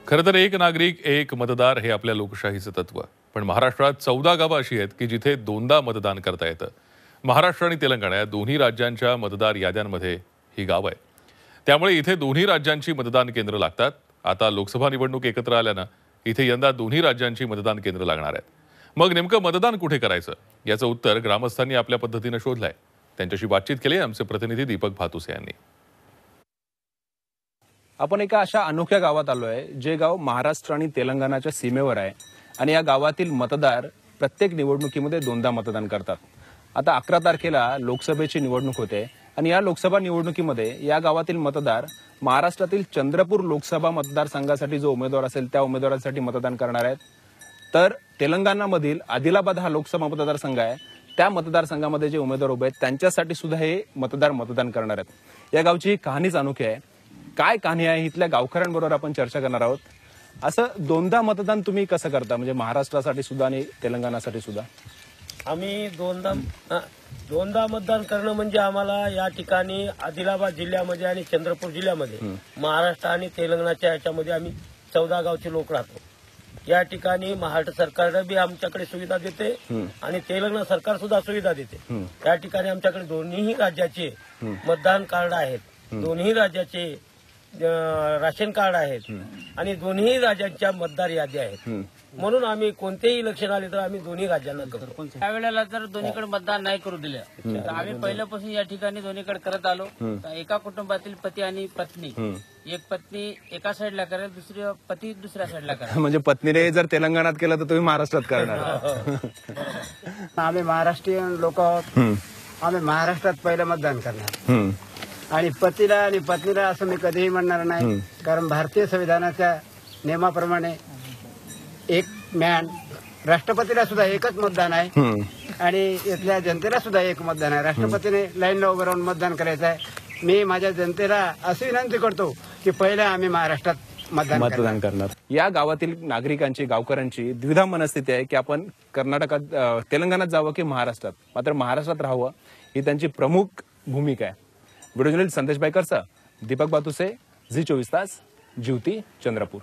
खरं तर एक नागरिक एक मतदार हे आपल्या लोकशाहीचं तत्व. पण महाराष्ट्रात 14 गावं अशी आहेत की जिथे दोनदा मतदान करता येतं. महाराष्ट्र आणि तेलंगणा या दोन्ही राज्यांच्या मतदार याद्यांमध्ये ही गावं आहेत. त्यामुळे इथे दोन्ही राज्यांची मतदान केंद्र लागतात. आता लोकसभा निवडणूक एकत्र आल्यानं इथे यंदा दोन्ही राज्यांची मतदान केंद्र लागणार आहेत. मग नेमकं मतदान कुठे करायचं याचं उत्तर ग्रामस्थांनी आपल्या पद्धतीनं शोधलंय. त्यांच्याशी बातचीत केली आमचे प्रतिनिधी दीपक भातुसे यांनी. आपण एका अशा अनोख्या गावात आलोय जे गाव महाराष्ट्र आणि तेलंगणाच्या सीमेवर आहे आणि या गावातील मतदार प्रत्येक निवडणुकीमध्ये दोनदा मतदान करतात. आता 11 तारखेला लोकसभेची निवडणूक होते आणि या लोकसभा निवडणुकीमध्ये या गावातील मतदार महाराष्ट्रातील चंद्रपूर लोकसभा मतदारसंघासाठी जो उमेदवार असेल त्या उमेदवारासाठी मतदान करणार आहेत. तर तेलंगणामधील आदिलाबाद हा लोकसभा मतदारसंघ आहे. त्या मतदारसंघामध्ये जे उमेदवार उभे आहेत त्यांच्यासाठी सुद्धा हे मतदान करणार आहेत. या गावची ही कहाणीच अनोखी आहे. काय कहाणी आहे इथल्या गावकऱ्यांबरोबर आपण चर्चा करणार आहोत. असं दोनदा मतदान तुम्ही कसं करता, म्हणजे महाराष्ट्रासाठी सुद्धा आणि तेलंगणासाठी सुद्धा? आम्ही दोनदा मतदान करणं म्हणजे आम्हाला या ठिकाणी आदिलाबाद जिल्ह्यामध्ये आणि चंद्रपूर जिल्ह्यामध्ये महाराष्ट्र आणि तेलंगणाच्या याच्यामध्ये आम्ही 14 गावचे लोक राहतो. या ठिकाणी महाराष्ट्र सरकार बी आमच्याकडे सुविधा देते आणि तेलंगणा सरकार सुद्धा सुविधा देते. या ठिकाणी आमच्याकडे दोन्ही राज्याचे मतदान कार्ड आहेत, दोन्ही राज्याचे राशन कार्ड आहेत आणि दोन्ही राज्यांच्या मतदार याद्या आहेत. म्हणून आम्ही कोणतेही इलेक्शन आले तर आम्ही दोन्ही राज्यांना करतो. त्यावेळेला जर दोन्हीकडे मतदान नाही करू दिलं तर आम्ही पहिल्यापासून या ठिकाणी दोन्हीकडे करत आलो. एका कुटुंबातील पती आणि पत्नी, एक पत्नी एका साईडला करेल, दुसरी पती दुसऱ्या साईडला करेल. म्हणजे पत्नीने जर तेलंगणात केलं तर तुम्ही महाराष्ट्रात करणार? आम्ही महाराष्ट्रीयन लोक आहोत. आम्ही महाराष्ट्रात पहिलं मतदान करणार आणि पतीला आणि पत्नीला असं मी कधीही म्हणणार नाही. कारण भारतीय संविधानाच्या नियमाप्रमाणे एक मॅन, राष्ट्रपतीला सुद्धा एकच मतदान आहे आणि इथल्या जनतेला सुद्धा एक मतदान आहे. राष्ट्रपतीने लाईनला उभं राहून मतदान करायचं आहे. मी माझ्या जनतेला अशी विनंती करतो की पहिलं आम्ही महाराष्ट्रात मतदान करणार. या गावातील नागरिकांची, गावकऱ्यांची द्विधा मनस्थिती आहे की आपण कर्नाटकात, तेलंगणात जावं की महाराष्ट्रात. मात्र महाराष्ट्रात राहावं ही त्यांची प्रमुख भूमिका आहे. व्हिडिओ जर्नलिस्ट संदेश बायकरचा, दीपक बातुसे, झी 24 तास, ज्योती, चंद्रपूर.